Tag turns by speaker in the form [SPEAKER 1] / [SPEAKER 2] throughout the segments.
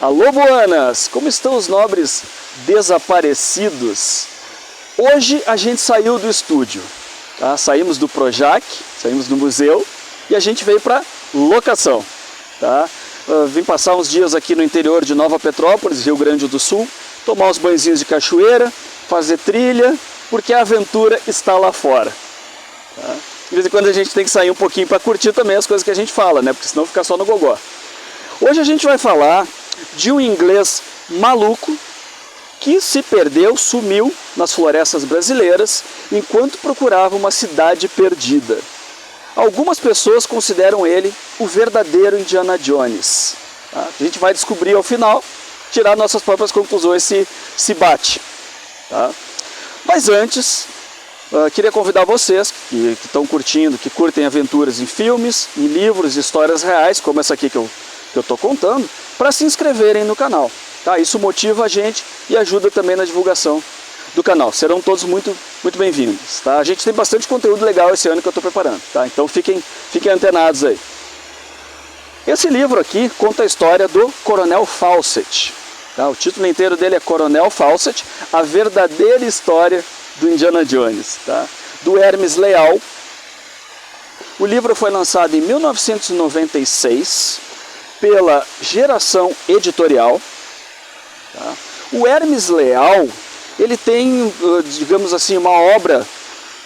[SPEAKER 1] Alô, Buanas! Como estão os nobres desaparecidos? Hoje a gente saiu do estúdio, tá? Saímos do Projac, saímos do museu e a gente veio para locação. Tá? Vim passar uns dias aqui no interior de Nova Petrópolis, Rio Grande do Sul, tomar uns banhozinhos de cachoeira, fazer trilha, porque a aventura está lá fora. Tá? De vez em quando a gente tem que sair um pouquinho para curtir também as coisas que a gente fala, né? Porque senão fica só no gogó. Hoje a gente vai falar de um inglês maluco que se perdeu, sumiu nas florestas brasileiras enquanto procurava uma cidade perdida. Algumas pessoas consideram ele o verdadeiro Indiana Jones. Tá? A gente vai descobrir ao final, tirar nossas próprias conclusões se bate. Tá? Mas antes, queria convidar vocês que estão curtindo, que curtem aventuras em filmes, em livros, histórias reais, como essa aqui que eu estou contando, para se inscreverem no canal. Tá? Isso motiva a gente e ajuda também na divulgação do canal. Serão todos muito bem-vindos. Tá? A gente tem bastante conteúdo legal esse ano que eu estou preparando. Tá? Então fiquem antenados aí. Esse livro aqui conta a história do Coronel Fawcett. Tá? O título inteiro dele é Coronel Fawcett, a verdadeira história do Indiana Jones. Tá? Do Hermes Leal. O livro foi lançado em 1996 pela Geração Editorial. Tá? O Hermes Leal, ele tem, digamos assim, uma obra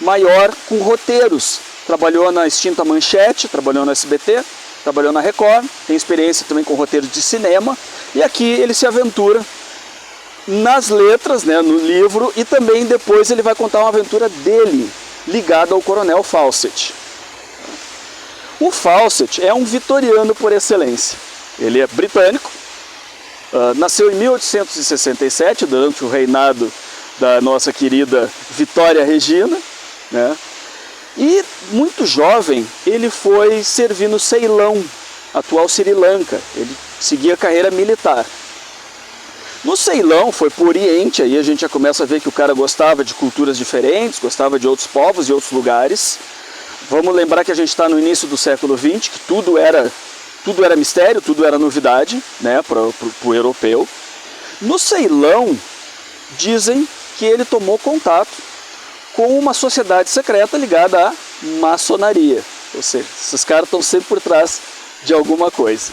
[SPEAKER 1] maior com roteiros. Trabalhou na extinta Manchete, trabalhou no SBT, trabalhou na Record, tem experiência também com roteiros de cinema, e aqui ele se aventura nas letras, né, no livro, e também depois ele vai contar uma aventura dele, ligada ao Coronel Fawcett. O Fawcett é um vitoriano por excelência. Ele é britânico, nasceu em 1867, durante o reinado da nossa querida Vitória Regina, né? E muito jovem ele foi servir no Ceilão, atual Sri Lanka. Ele seguia a carreira militar. No Ceilão, foi para o Oriente, aí a gente já começa a ver que o cara gostava de culturas diferentes, gostava de outros povos e outros lugares. Vamos lembrar que a gente está no início do século XX, que tudo era mistério, tudo era novidade, né, para o europeu. No Ceilão, dizem que ele tomou contato com uma sociedade secreta ligada à maçonaria. Ou seja, esses caras estão sempre por trás de alguma coisa.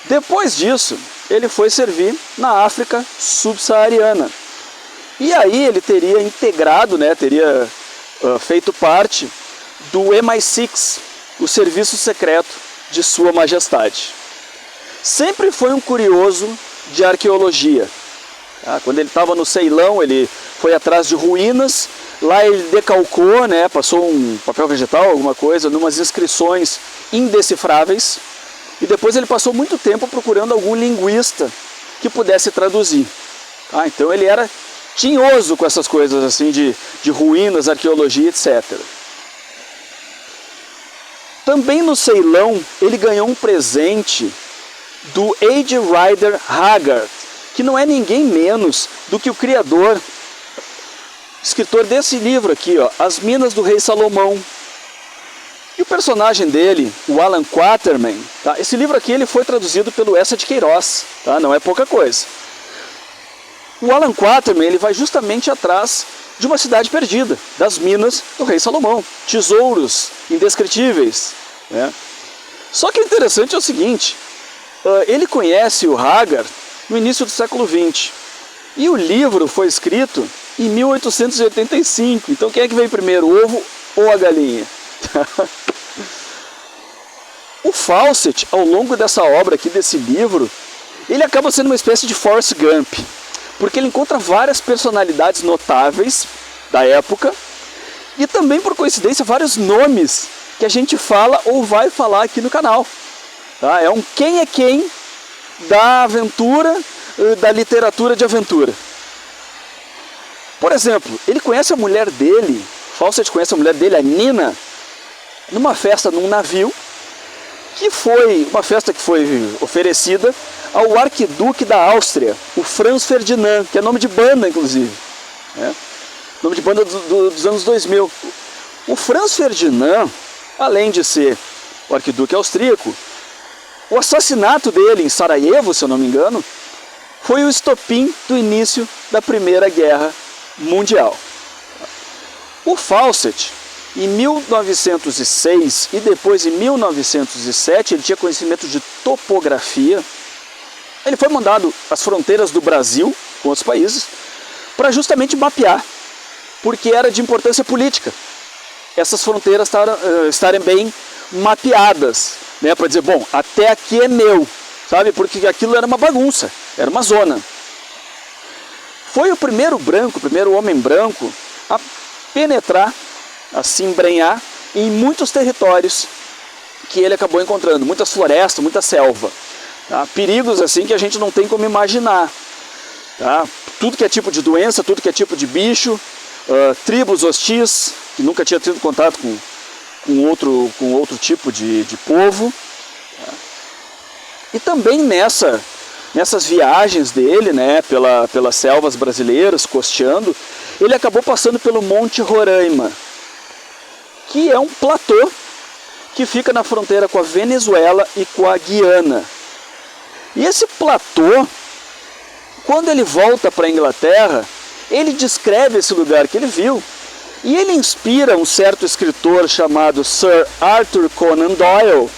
[SPEAKER 1] Depois disso, ele foi servir na África subsaariana. E aí ele teria integrado, né, teria feito parte do MI6, o serviço secreto de Sua Majestade. Sempre foi um curioso de arqueologia. Tá? Quando ele estava no Ceilão, ele foi atrás de ruínas, lá ele decalcou, né, passou um papel vegetal, alguma coisa, numas inscrições indecifráveis, e depois ele passou muito tempo procurando algum linguista que pudesse traduzir. Tá? Então ele era tinhoso com essas coisas assim de ruínas, arqueologia, etc. Também no Ceilão, ele ganhou um presente do Age Rider Haggard, que não é ninguém menos do que o criador, escritor desse livro aqui, ó, As Minas do Rei Salomão. E o personagem dele, o Alan Quatermain, tá? Esse livro aqui ele foi traduzido pelo Eça de Queiroz, tá? Não é pouca coisa. O Alan Quatermain ele vai justamente atrás de uma cidade perdida, das minas do Rei Salomão, tesouros indescritíveis, né? Só que o interessante é o seguinte, ele conhece o Haggard no início do século XX, e o livro foi escrito em 1885, então quem é que veio primeiro, o ovo ou a galinha? O Fawcett, ao longo dessa obra aqui, desse livro, ele acaba sendo uma espécie de Forrest Gump, porque ele encontra várias personalidades notáveis da época e também, por coincidência, vários nomes que a gente fala ou vai falar aqui no canal. Tá? É um quem é quem da aventura, da literatura de aventura. Por exemplo, ele conhece a mulher dele, Fawcett conhece a mulher dele, a Nina, numa festa num navio, que foi uma festa que foi oferecida ao arquiduque da Áustria, o Franz Ferdinand, que é nome de banda, inclusive. Né? Nome de banda dos anos 2000. O Franz Ferdinand, além de ser o arquiduque austríaco, O assassinato dele em Sarajevo, se eu não me engano, foi o estopim do início da Primeira Guerra Mundial. O Fawcett, em 1906 e depois em 1907, ele tinha conhecimento de topografia. Ele foi mandado às fronteiras do Brasil com outros países para justamente mapear, porque era de importância política essas fronteiras estarem bem mapeadas, né, para dizer, bom, até aqui é meu, sabe, porque aquilo era uma bagunça, era uma zona. Foi o primeiro homem branco a penetrar, a se embrenhar em muitos territórios que ele acabou encontrando, muitas florestas, muita selva, tá? Perigos assim que a gente não tem como imaginar, tá? Tudo que é tipo de doença, tudo que é tipo de bicho, tribos hostis, que nunca tinha tido contato com outro tipo de povo, tá? E também nessas viagens dele, né, pelas selvas brasileiras, costeando, ele acabou passando pelo Monte Roraima, que é um platô que fica na fronteira com a Venezuela e com a Guiana. E esse platô, quando ele volta para a Inglaterra, ele descreve esse lugar que ele viu e ele inspira um certo escritor chamado Sir Arthur Conan Doyle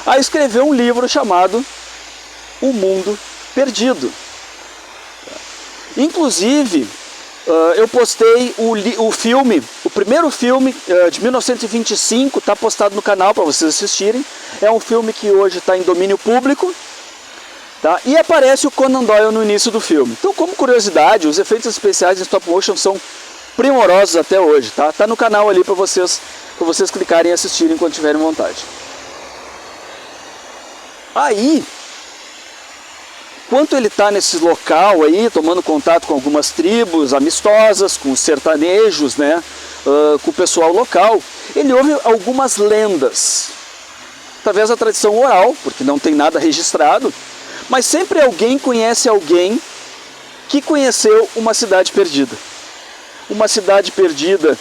[SPEAKER 1] a escrever um livro chamado O Mundo Perdido. Inclusive, eu postei o filme, o primeiro filme de 1925, está postado no canal para vocês assistirem. É um filme que hoje está em domínio público, tá? E aparece o Conan Doyle no início do filme. Então, como curiosidade, os efeitos especiais em stop motion são primorosos até hoje, tá? Tá no canal ali para vocês clicarem e assistirem quando tiverem vontade. Aí, enquanto ele está nesse local aí, tomando contato com algumas tribos amistosas, com os sertanejos, né, com o pessoal local, ele ouve algumas lendas, através da tradição oral, porque não tem nada registrado, mas sempre alguém conhece alguém que conheceu uma cidade perdida. Uma cidade perdida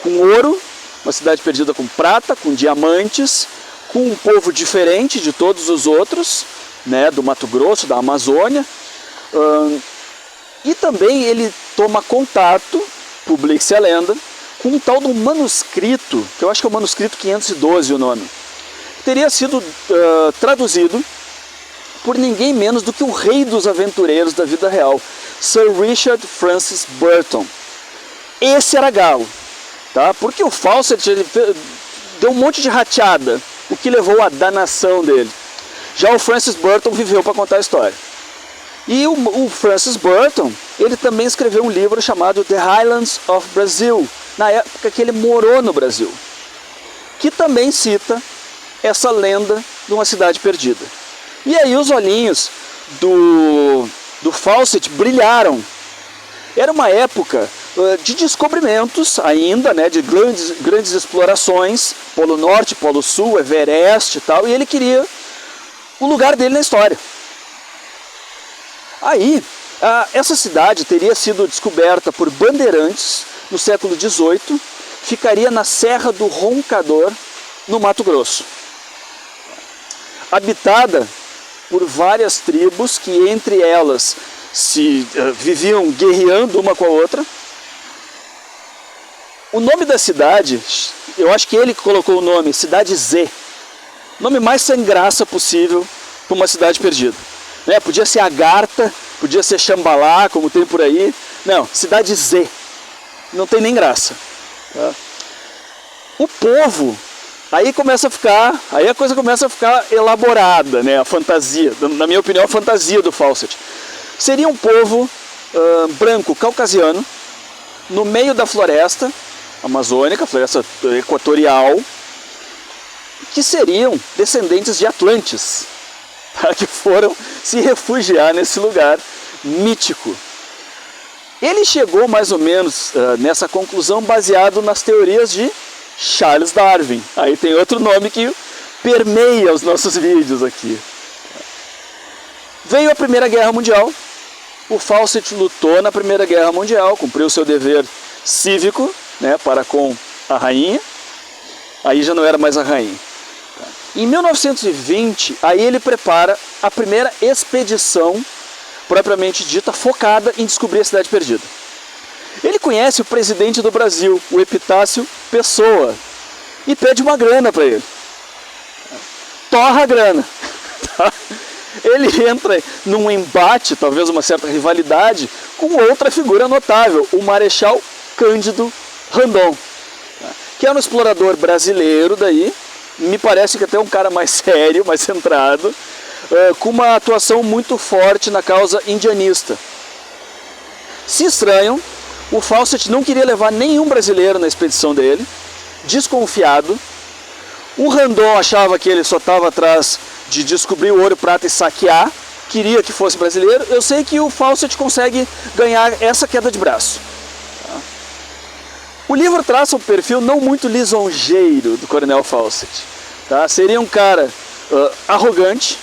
[SPEAKER 1] com ouro, uma cidade perdida com prata, com diamantes, com um povo diferente de todos os outros, né, do Mato Grosso, da Amazônia, e também ele toma contato, publica-se a lenda, com um tal de um manuscrito, que eu acho que é o manuscrito 512 o nome, que teria sido traduzido por ninguém menos do que o rei dos aventureiros da vida real, Sir Richard Francis Burton. Esse era galo, tá? Porque o Fawcett ele deu um monte de rateada, o que levou à danação dele. Já o Francis Burton viveu para contar a história. E o Francis Burton, ele também escreveu um livro chamado The Highlands of Brazil, na época que ele morou no Brasil, que também cita essa lenda de uma cidade perdida. E aí os olhinhos do Fawcett brilharam. Era uma época de descobrimentos ainda, né, de grandes explorações, Polo Norte, Polo Sul, Everest e tal, e ele queria o lugar dele na história. Aí, essa cidade teria sido descoberta por bandeirantes no século XVIII, ficaria na Serra do Roncador, no Mato Grosso. Habitada por várias tribos que entre elas viviam guerreando uma com a outra. O nome da cidade, eu acho que ele colocou o nome, Cidade Z. Nome mais sem graça possível para uma cidade perdida. Né? Podia ser Agartha, podia ser Xambalá, como tem por aí. Não, Cidade Z. Não tem nem graça. Tá? O povo, aí a coisa começa a ficar elaborada, né? A fantasia, na minha opinião, a fantasia do Fawcett. Seria um povo branco caucasiano, no meio da floresta amazônica, floresta equatorial, que seriam descendentes de Atlantes, tá? Que foram se refugiar nesse lugar mítico. Ele chegou mais ou menos nessa conclusão baseado nas teorias de Charles Darwin. Aí tem outro nome que permeia os nossos vídeos aqui. Veio a Primeira Guerra Mundial, o Fawcett lutou na Primeira Guerra Mundial, cumpriu seu dever cívico, né, para com a rainha, aí já não era mais a rainha. Em 1920, aí ele prepara a primeira expedição propriamente dita, focada em descobrir a Cidade Perdida. Ele conhece o presidente do Brasil, o Epitácio Pessoa, e pede uma grana para ele. Torra a grana. Ele entra num embate, talvez uma certa rivalidade, com outra figura notável, o Marechal Cândido Rondon, que era um explorador brasileiro daí, me parece que até um cara mais sério, mais centrado, com uma atuação muito forte na causa indianista. Se estranham, o Fawcett não queria levar nenhum brasileiro na expedição dele, desconfiado. O Rondon achava que ele só estava atrás de descobrir o ouro, prata e saquear, queria que fosse brasileiro. Eu sei que o Fawcett consegue ganhar essa queda de braço. O livro traça um perfil não muito lisonjeiro do Coronel Fawcett. Tá? Seria um cara arrogante,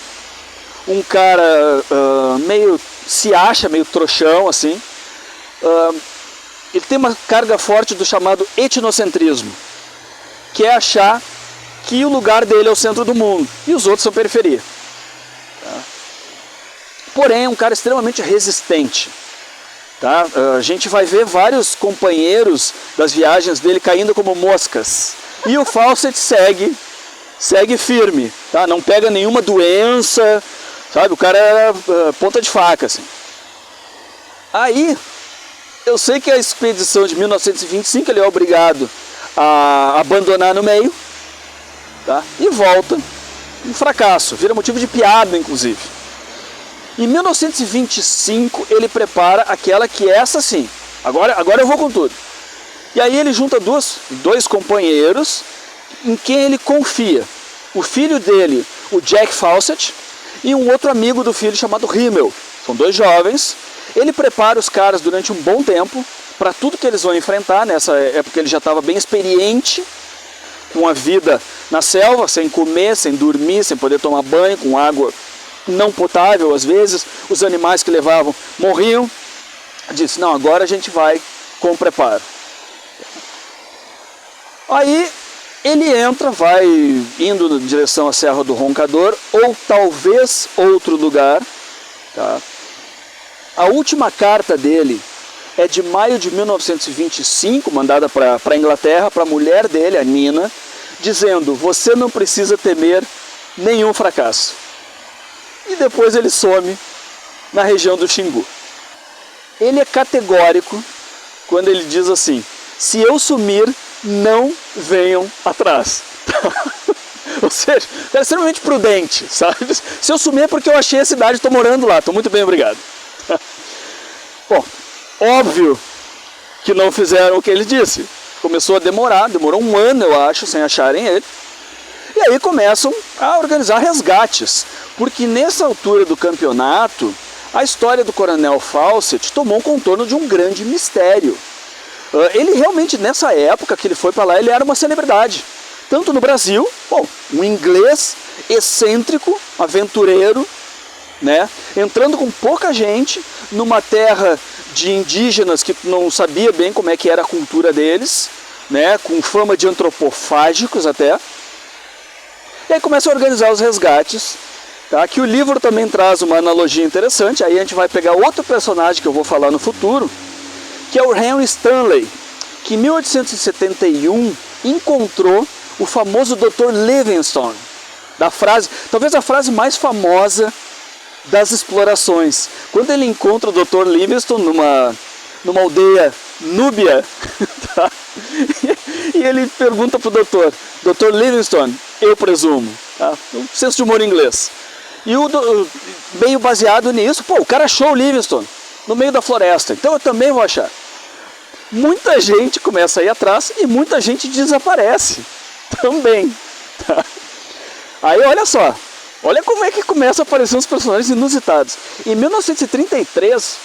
[SPEAKER 1] um cara meio se acha, meio trouxão, assim. Ele tem uma carga forte do chamado etnocentrismo, que é achar que o lugar dele é o centro do mundo e os outros são periferia. Tá? Porém, é um cara extremamente resistente. Tá? A gente vai ver vários companheiros das viagens dele caindo como moscas. E o Fawcett segue firme, tá? Não pega nenhuma doença, sabe? O cara é ponta de faca, assim. Aí, eu sei que a expedição de 1925 ele é obrigado a abandonar no meio, tá? E volta, um fracasso, vira motivo de piada, inclusive. Em 1925 ele prepara aquela que essa sim, agora eu vou com tudo. E aí ele junta dois companheiros em quem ele confia. O filho dele, o Jack Fawcett, e um outro amigo do filho chamado Himmel. São dois jovens. Ele prepara os caras durante um bom tempo para tudo que eles vão enfrentar. Nessa época ele já estava bem experiente com a vida na selva, sem comer, sem dormir, sem poder tomar banho, com água não potável às vezes. Os animais que levavam morriam. Disse, não, agora a gente vai com preparo. Aí ele entra, vai indo em direção à Serra do Roncador, ou talvez outro lugar. Tá? A última carta dele é de maio de 1925, mandada para a Inglaterra, para a mulher dele, a Nina, dizendo, você não precisa temer nenhum fracasso. E depois ele some na região do Xingu. Ele é categórico quando ele diz assim, se eu sumir, não venham atrás. Ou seja, é extremamente prudente, sabe? Se eu sumir é porque eu achei a cidade, estou morando lá, estou muito bem, obrigado. Bom, óbvio que não fizeram o que ele disse. Começou a demorar, demorou um ano, eu acho, sem acharem ele. E aí começam a organizar resgates, porque nessa altura do campeonato, a história do Coronel Fawcett tomou um contorno de um grande mistério. Ele realmente, nessa época que ele foi para lá, ele era uma celebridade. Tanto no Brasil, bom, um inglês excêntrico, aventureiro, né, entrando com pouca gente, numa terra de indígenas que não sabia bem como é que era a cultura deles, né, com fama de antropofágicos até. E aí começa a organizar os resgates, tá, que o livro também traz uma analogia interessante, aí a gente vai pegar outro personagem que eu vou falar no futuro, que é o Henry Stanley, que em 1871 encontrou o famoso Dr. Livingstone, da frase, talvez a frase mais famosa das explorações. Quando ele encontra o Dr. Livingstone numa aldeia núbia, tá? E ele pergunta para o doutor, Dr. Livingstone, eu presumo, tá? Um senso de humor inglês. E meio baseado nisso, pô, o cara achou o Livingstone no meio da floresta, então eu também vou achar. Muita gente começa a ir atrás e muita gente desaparece também. Tá? Aí olha só, olha como é que começa a aparecer uns personagens inusitados. Em 1933,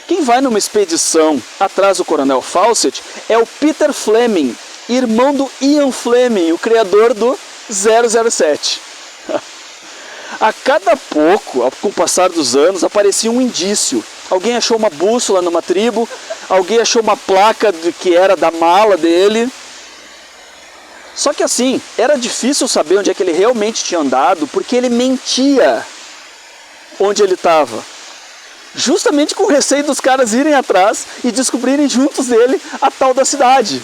[SPEAKER 1] quem vai numa expedição atrás do Coronel Fawcett é o Peter Fleming, irmão do Ian Fleming, o criador do 007. A cada pouco, com o passar dos anos, aparecia um indício. Alguém achou uma bússola numa tribo, alguém achou uma placa que era da mala dele. Só que assim, era difícil saber onde é que ele realmente tinha andado, porque ele mentia onde ele estava. Justamente com o receio dos caras irem atrás e descobrirem juntos dele a tal da cidade.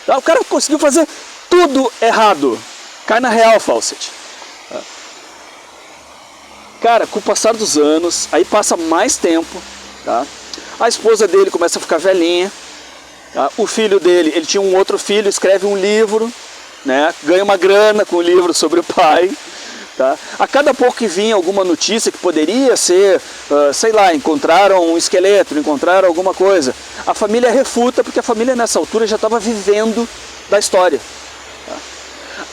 [SPEAKER 1] O cara conseguiu fazer tudo errado. Cai na real, Fawcett. Cara, com o passar dos anos, aí passa mais tempo, tá? A esposa dele começa a ficar velhinha, tá? O filho dele, ele tinha um outro filho, escreve um livro, né? Ganha uma grana com o livro sobre o pai, tá? A cada pouco que vinha alguma notícia que poderia ser, sei lá, encontraram um esqueleto, encontraram alguma coisa, a família refuta, porque a família nessa altura já estava vivendo da história.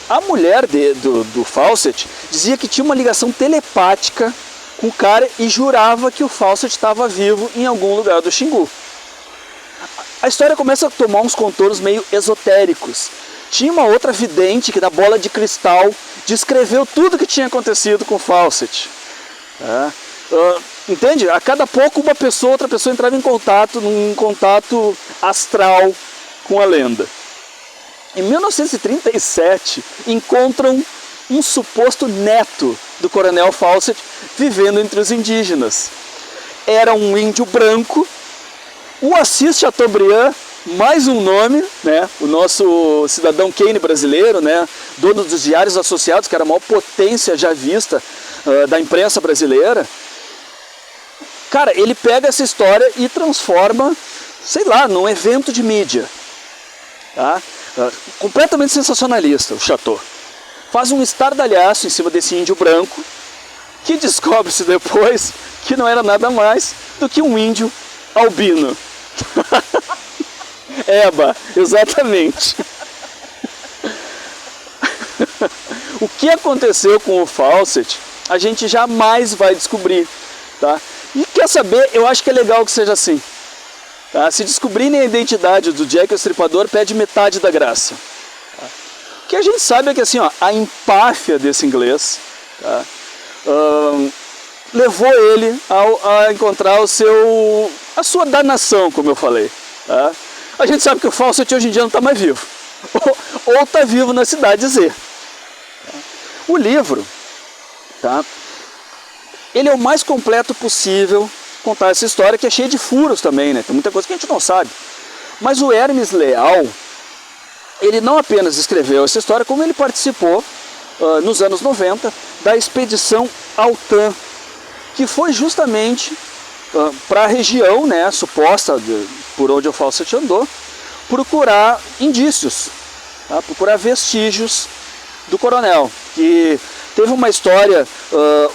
[SPEAKER 1] A mulher do Fawcett dizia que tinha uma ligação telepática com o cara e jurava que o Fawcett estava vivo em algum lugar do Xingu. A história começa a tomar uns contornos meio esotéricos. Tinha uma outra vidente que, da bola de cristal, descreveu tudo que tinha acontecido com o Fawcett. Entende? A cada pouco uma pessoa, outra pessoa entrava em contato astral com a lenda. Em 1937, encontram um suposto neto do coronel Fawcett vivendo entre os indígenas. Era um índio branco, o Assis Chateaubriand, mais um nome, né? O nosso cidadão Kane brasileiro, né? Dono dos Diários Associados, que era a maior potência já vista da imprensa brasileira. Cara, ele pega essa história e transforma, sei lá, num evento de mídia. Tá? Completamente sensacionalista, o Chateau. Faz um estardalhaço em cima desse índio branco, que descobre-se depois que não era nada mais do que um índio albino. Eba, exatamente. O que aconteceu com o Fawcett, a gente jamais vai descobrir, tá? E quer saber, eu acho que é legal que seja assim. Tá? Se descobrirem a identidade do Jack o Estripador, pede metade da graça. Tá? O que a gente sabe é que assim, ó, a empáfia desse inglês, tá? Levou ele a encontrar a sua danação, como eu falei. Tá? A gente sabe que o Fawcett hoje em dia não está mais vivo. Ou está vivo na cidade Z. Tá? O livro, tá? Ele é o mais completo possível contar essa história, que é cheia de furos também, né? Tem muita coisa que a gente não sabe. Mas o Hermes Leal, ele não apenas escreveu essa história, como ele participou, nos anos 90, da expedição Altan, que foi justamente para a região, né, suposta por onde o Fawcett andou, procurar indícios, tá? Procurar vestígios do coronel, que teve uma história,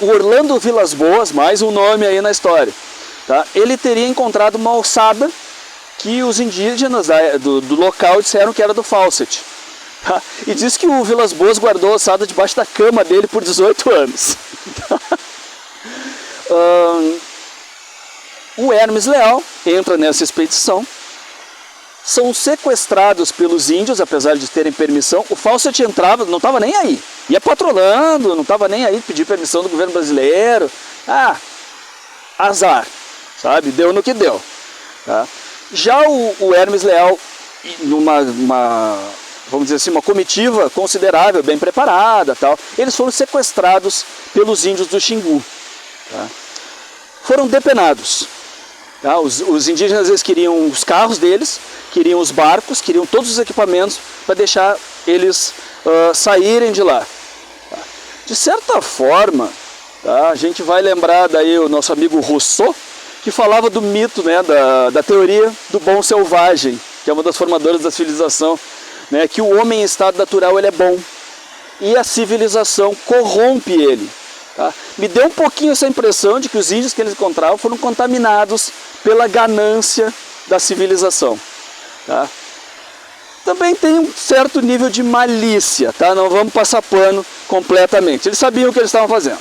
[SPEAKER 1] o Orlando Vilas Boas, mais um nome aí na história, tá? Ele teria encontrado uma ossada que os indígenas do local disseram que era do Fawcett. Tá? E diz que o Vilas Boas guardou a ossada debaixo da cama dele por 18 anos. O Hermes Leal entra nessa expedição, são sequestrados pelos índios, apesar de terem permissão. O Fawcett entrava, não estava nem aí, ia patrolando, não estava nem aí, pedir permissão do governo brasileiro. Azar, sabe? Deu no que deu. Tá? Já o Hermes Leal, vamos dizer assim, uma comitiva considerável, bem preparada, tal, eles foram sequestrados pelos índios do Xingu. Tá? Foram depenados. Tá? Os indígenas, eles queriam os carros deles, queriam os barcos, queriam todos os equipamentos para deixar eles saírem de lá. Tá? De certa forma, tá? A gente vai lembrar daí o nosso amigo Rousseau, que falava do mito, né, da teoria do bom selvagem, que é uma das formadoras da civilização, né, que o homem em estado natural ele é bom e a civilização corrompe ele. Tá? Me deu um pouquinho essa impressão de que os índios que eles encontravam foram contaminados pela ganância da civilização. Tá? Também tem um certo nível de malícia, tá? Não vamos passar pano completamente. Eles sabiam o que eles estavam fazendo.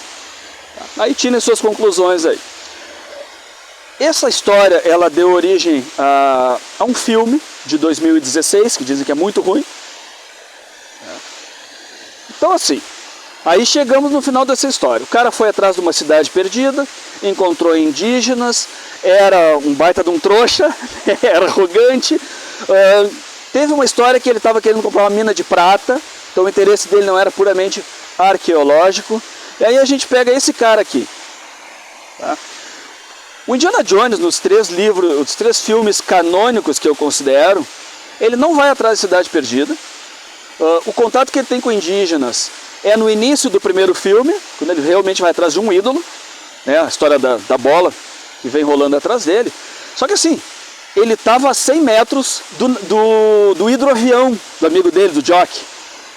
[SPEAKER 1] Tá? Aí tirem suas conclusões aí. Essa história ela deu origem a um filme de 2016, que dizem que é muito ruim. Então assim, aí chegamos no final dessa história. O cara foi atrás de uma cidade perdida, encontrou indígenas, era um baita de um trouxa, era arrogante. Teve uma história que ele estava querendo comprar uma mina de prata, Então o interesse dele não era puramente arqueológico. E aí a gente pega esse cara aqui. Tá? O Indiana Jones, nos 3 livros, os 3 filmes canônicos que eu considero, ele não vai atrás de Cidade Perdida. O contato que ele tem com indígenas é no início do primeiro filme, quando ele realmente vai atrás de um ídolo, né, a história da bola que vem rolando atrás dele. Só que assim, ele estava a 100 metros do hidroavião do amigo dele, do Jock.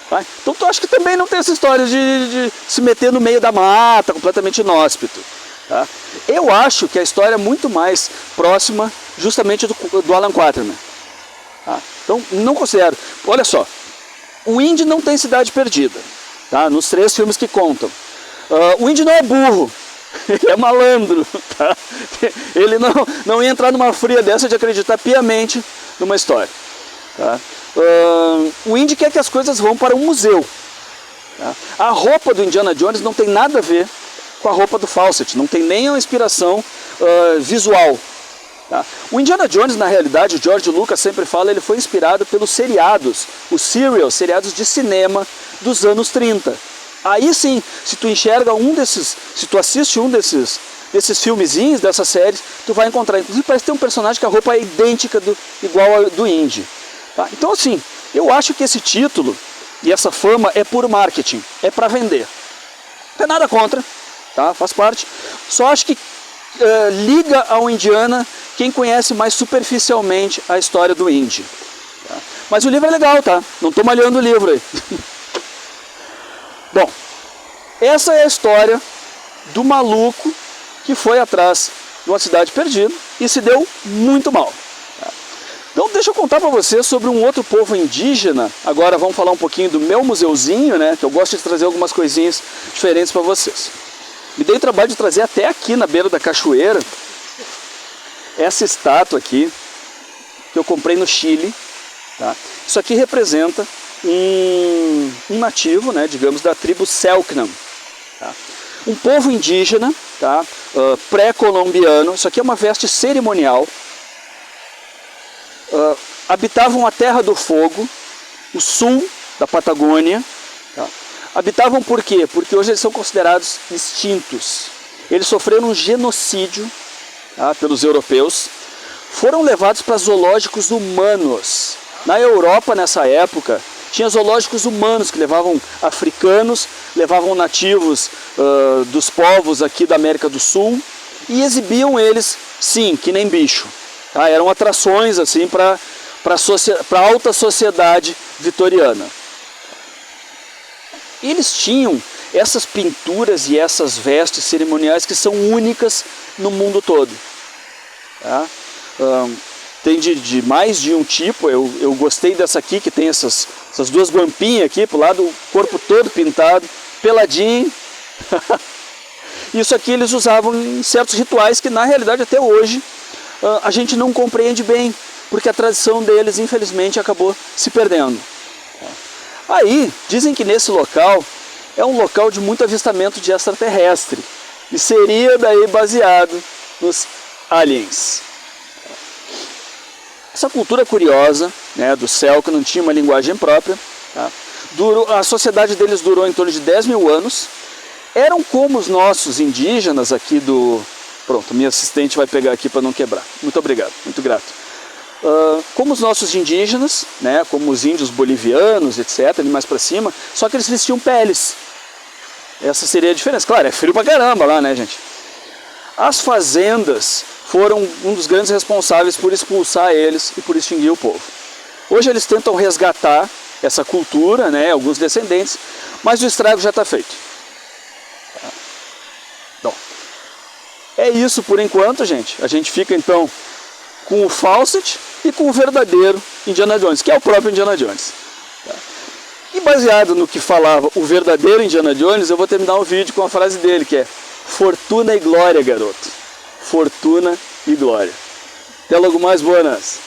[SPEAKER 1] Tá? Então tu acha que também não tem essa história de se meter no meio da mata, completamente inóspito. Tá? Eu acho que a história é muito mais próxima justamente do Alan Quatermain. Tá? Então não considero. Olha só, o Indy não tem Cidade Perdida, tá? Nos 3 filmes que contam. O Indy não é burro, ele é malandro. Tá? Ele não ia entrar numa fria dessa de acreditar piamente numa história. Tá? O Indy quer que as coisas vão para um museu. Tá? A roupa do Indiana Jones não tem nada a ver com a roupa do Fawcett, não tem nem uma inspiração visual. Tá? O Indiana Jones, na realidade, o George Lucas sempre fala, ele foi inspirado pelos seriados, os seriados de cinema dos anos 30. Aí sim, se tu enxerga se tu assiste um desses filmezinhos, dessas séries, tu vai encontrar, inclusive parece ter um personagem que a roupa é idêntica, igual ao do Indy. Tá? Então assim, eu acho que esse título e essa fama é puro marketing, é para vender. Não tem nada contra, tá? Faz parte. Só acho que liga ao Indiana quem conhece mais superficialmente a história do Indy. Tá? Mas o livro é legal, tá? Não estou malhando o livro aí. Bom, essa é a história do maluco que foi atrás de uma cidade perdida e se deu muito mal. Tá? Então deixa eu contar para você sobre um outro povo indígena. Agora vamos falar um pouquinho do meu museuzinho, né? Que eu gosto de trazer algumas coisinhas diferentes para vocês. Me dei o trabalho de trazer até aqui na beira da cachoeira essa estátua aqui que eu comprei no Chile. Tá? Isso aqui representa um nativo, né, digamos, da tribo Selknam. Tá? Um povo indígena, tá? Pré-colombiano. Isso aqui é uma veste cerimonial. Habitavam a Terra do Fogo, o sul da Patagônia. Tá? Habitavam por quê? Porque hoje eles são considerados extintos. Eles sofreram um genocídio, tá, pelos europeus. Foram levados para zoológicos humanos. Na Europa, nessa época, tinha zoológicos humanos que levavam africanos, levavam nativos dos povos aqui da América do Sul e exibiam eles, sim, que nem bicho. Tá? Eram atrações assim para a alta sociedade vitoriana. Eles tinham essas pinturas e essas vestes cerimoniais que são únicas no mundo todo. Tá? Tem de mais de um tipo. Eu gostei dessa aqui, que tem essas 2 guampinhas aqui pro lado, o corpo todo pintado, peladinho. Isso aqui eles usavam em certos rituais que na realidade até hoje a gente não compreende bem, porque a tradição deles infelizmente acabou se perdendo. Aí dizem que nesse local é um local de muito avistamento de extraterrestre e seria daí baseado nos aliens. Essa cultura curiosa, né, do Selknam, não tinha uma linguagem própria. Tá? A sociedade deles durou em torno de 10 mil anos. Eram como os nossos indígenas aqui do... Pronto, minha assistente vai pegar aqui para não quebrar. Muito obrigado, muito grato. Como os nossos indígenas, né, como os índios bolivianos, etc., ali mais para cima, só que eles vestiam peles. Essa seria a diferença. Claro, é frio pra caramba lá, né, gente? As fazendas foram um dos grandes responsáveis por expulsar eles e por extinguir o povo. Hoje eles tentam resgatar essa cultura, né, alguns descendentes, mas o estrago já está feito. Então, é isso por enquanto, gente. A gente fica então com o Fawcett e com o verdadeiro Indiana Jones, que é o próprio Indiana Jones. E baseado no que falava o verdadeiro Indiana Jones, eu vou terminar o vídeo com a frase dele, que é: fortuna e glória, garoto. Fortuna e glória. Até logo mais, buenas!